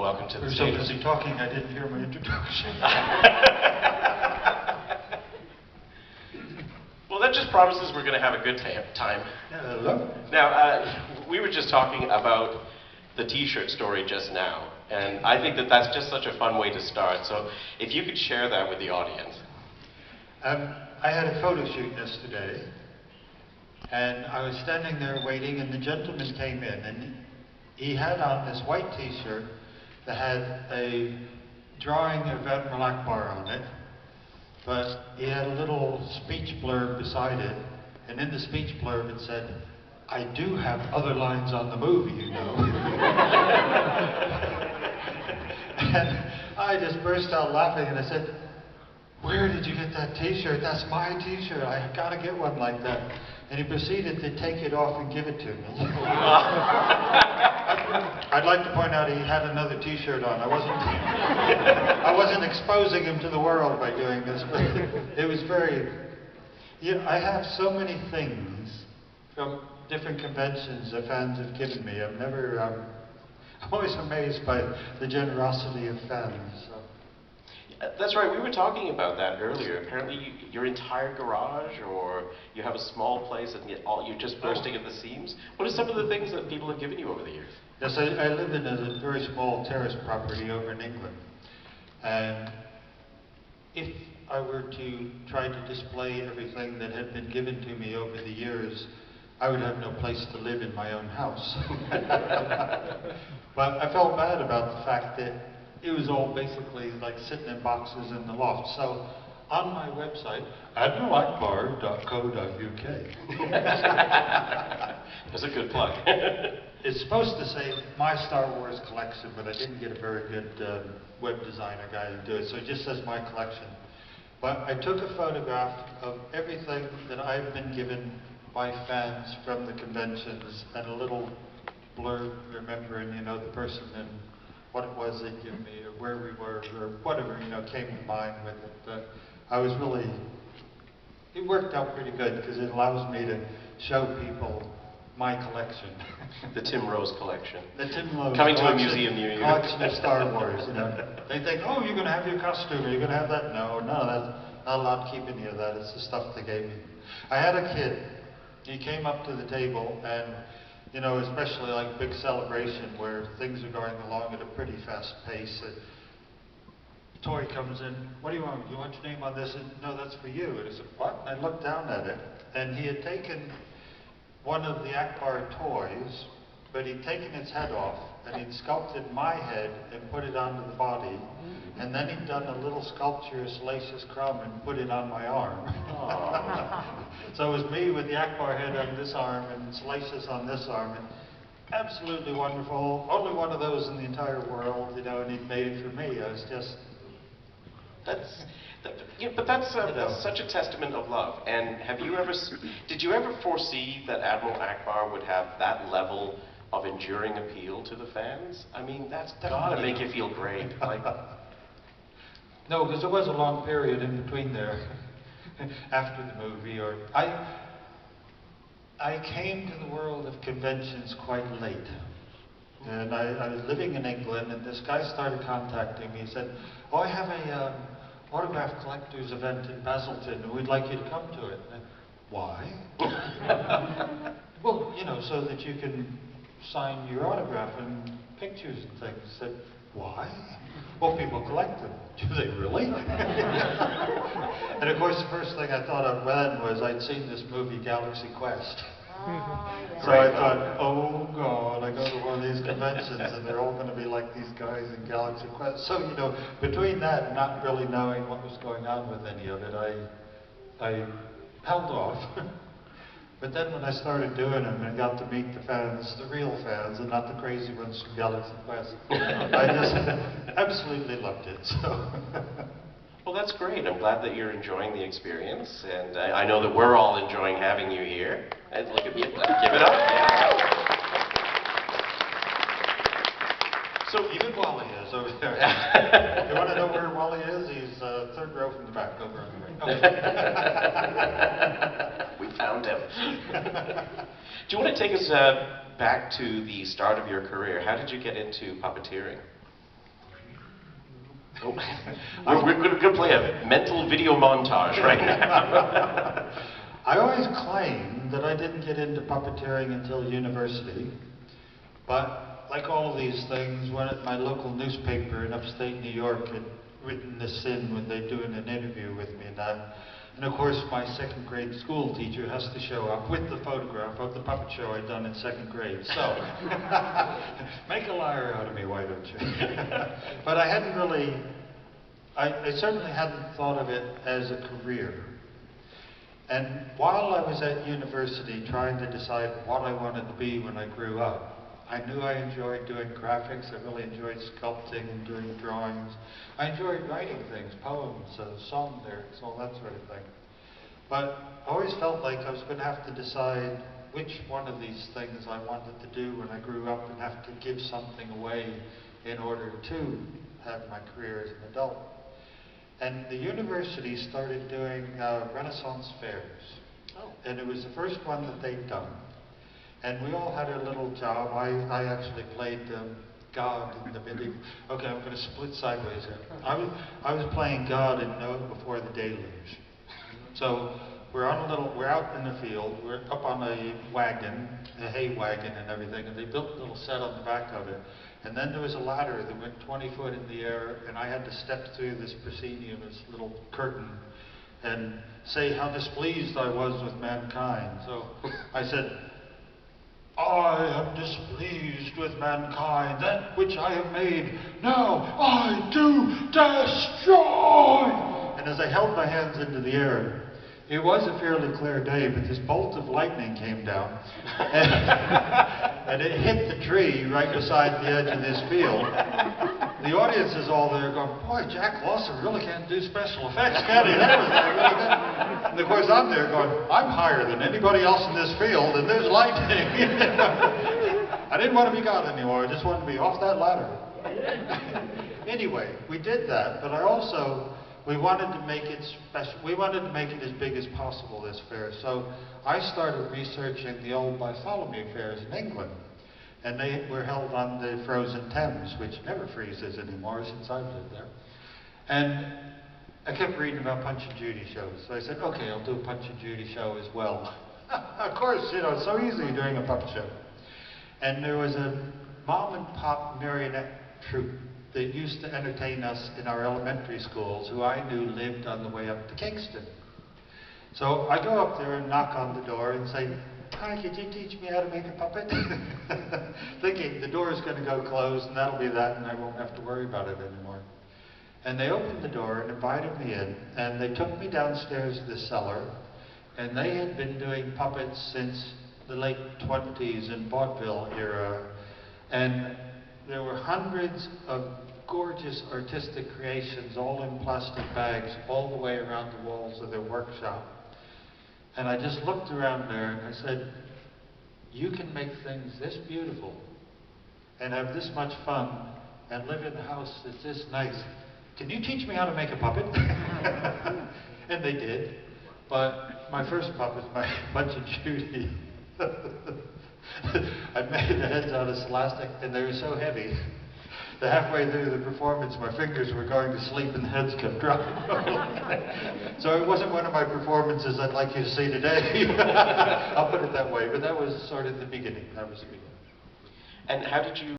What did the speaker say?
welcome to the We're stage. so busy talking, I didn't hear my introduction. Well, that just promises we're going to have a good time. Hello. Now, we were just talking about the T-shirt story just now, and I think that that's just such a fun way to start. So, if you could share that with the audience. I had a photo shoot yesterday, and I was standing there waiting, and the gentleman came in, and he had on this white T-shirt that had a drawing of Admiral AKBAR on it, but he had a little speech blurb beside it, and in the speech blurb it said, "I do have other lines on the movie, you know." And I just burst out laughing, and I said, "Where did you get that T-shirt? That's my T-shirt. I gotta get one like that." And he proceeded to take it off and give it to me. I'd like to point out he had another T-shirt on. I wasn't exposing him to the world by doing this, but it was very. I have so many things from different conventions that fans have given me. I'm always amazed by the generosity of fans. So. That's right, we were talking about that earlier. Apparently your entire garage, or you have a small place and you're just bursting at the seams. What are some of the things that people have given you over the years? Yes, I live in a very small terrace property over in England. And if I were to try to display everything that had been given to me over the years, I would have no place to live in my own house. But I felt bad about the fact that it was all basically like sitting in boxes in the loft. So on my website, ADMIRAL.co.uk. That's a good plug. It's supposed to say my Star Wars collection, but I didn't get a very good web designer guy to do it, so it just says my collection. But I took a photograph of everything that I've been given by fans from the conventions, and a little blurb remembering, the person and what it was they'd given me, or where we were, or whatever, came to mind with it. It worked out pretty good, because it allows me to show people my collection. The Tim Rose collection. The Tim Rose Coming collection, to a museum near you. Collection of Star Wars, They think, oh, you're going to have your costume, or you're going to have that. No, that's not allowed to keep any of that. It's the stuff they gave me. I had a kid. He came up to the table, and especially like big celebration where things are going along at a pretty fast pace. A toy comes in. What do you want? You want your name on this? And, no, that's for you. And I said, what? And I looked down at it, and he had taken one of the AKBAR toys, but he'd taken its head off, and he'd sculpted my head and put it onto the body, and then he'd done a little sculpture of Salacious Crumb and put it on my arm. So it was me with the AKBAR head on this arm and Salacious on this arm, and absolutely wonderful. Only one of those in the entire world, and he'd made it for me. I was just... That's such a testament of love. And did you ever foresee that Admiral AKBAR would have that level of enduring appeal to the fans? I mean, that's gotta make you feel great. No, because there was a long period in between there after the movie. I came to the world of conventions quite late. And I was living in England, and this guy started contacting me. He said, oh, I have a autograph collectors event in Basildon, and we'd like you to come to it. And why? Well, so that you can sign your autograph and pictures and things. I said, why? Well, people collect them. Do they really? And of course, the first thing I thought of then was I'd seen this movie, Galaxy Quest. So I thought, oh God, I go to one of these conventions and they're all going to be like these guys in Galaxy Quest. So, between that and not really knowing what was going on with any of it, I held off. But then when I started doing them and got to meet the fans, the real fans, and not the crazy ones from Galaxy Quest, I just absolutely loved it. So. Well, that's great. I'm glad that you're enjoying the experience, and I know that we're all enjoying having you here. And look at me, give it up. Yeah. So even Wally is over there. You want to know where Wally is? He's third row from the back, over on the right. Okay. We found him. Do you want to take us back to the start of your career? How did you get into puppeteering? Oh, we're going to play a mental video montage right now. I always claimed that I didn't get into puppeteering until university, but like all of these things, when my local newspaper in upstate New York had written this in when they're doing an interview with me and that. And of course, my second grade school teacher has to show up with the photograph of the puppet show I'd done in second grade. So, make a liar out of me, why don't you? But I hadn't really, I certainly hadn't thought of it as a career. And while I was at university trying to decide what I wanted to be when I grew up, I knew I enjoyed doing graphics, I really enjoyed sculpting and doing drawings. I enjoyed writing things, poems, song lyrics, all that sort of thing. But I always felt like I was going to have to decide which one of these things I wanted to do when I grew up and have to give something away in order to have my career as an adult. And the university started doing Renaissance fairs. Oh. And it was the first one that they'd done. And we all had a little job. I actually played God in the video. Okay, I'm going to split sideways here. I was playing God in Noah Before the Deluge. So we're out in the field. We're up on a wagon, a hay wagon and everything, and they built a little set on the back of it. And then there was a ladder that went 20 foot in the air, and I had to step through this proscenium, this little curtain, and say how displeased I was with mankind. So I said, I am displeased with mankind, that which I have made, now I do destroy! And as I held my hands into the air, it was a fairly clear day, but this bolt of lightning came down, and it hit the tree right beside the edge of this field. The audience is all there going, boy, Jack Lawson really can't do special effects, can he? That was really good. And of course I'm there going, I'm higher than anybody else in this field, and there's lightning. I didn't want to be God anymore, I just wanted to be off that ladder. Anyway, we did that, but we wanted to make it special. We wanted to make it as big as possible, this fair. So I started researching the old Bartholomew fairs in England. And they were held on the frozen Thames, which never freezes anymore since I've lived there. And I kept reading about Punch and Judy shows. So I said, okay, I'll do a Punch and Judy show as well. Of course, you know, it's so easy doing a puppet show. And there was a mom and pop marionette troupe that used to entertain us in our elementary schools, who I knew lived on the way up to Kingston. So I go up there and knock on the door and say, hi, could you teach me how to make a puppet? Thinking the door is going to go closed and that'll be that and I won't have to worry about it anymore. And they opened the door and invited me in, and they took me downstairs to the cellar, and they had been doing puppets since the late 20s and vaudeville era, and there were hundreds of gorgeous artistic creations all in plastic bags all the way around the walls of their workshop. And I just looked around there and I said, you can make things this beautiful and have this much fun and live in a house that's this nice. Can you teach me how to make a puppet? And they did. But my first puppet, my Punch and Judy, I made the heads out of elastic and they were so heavy that halfway through the performance my fingers were going to sleep and the heads kept dropping. So it wasn't one of my performances I'd like you to see today. I'll put it that way, but that was sort of the beginning. That was the beginning. And how did you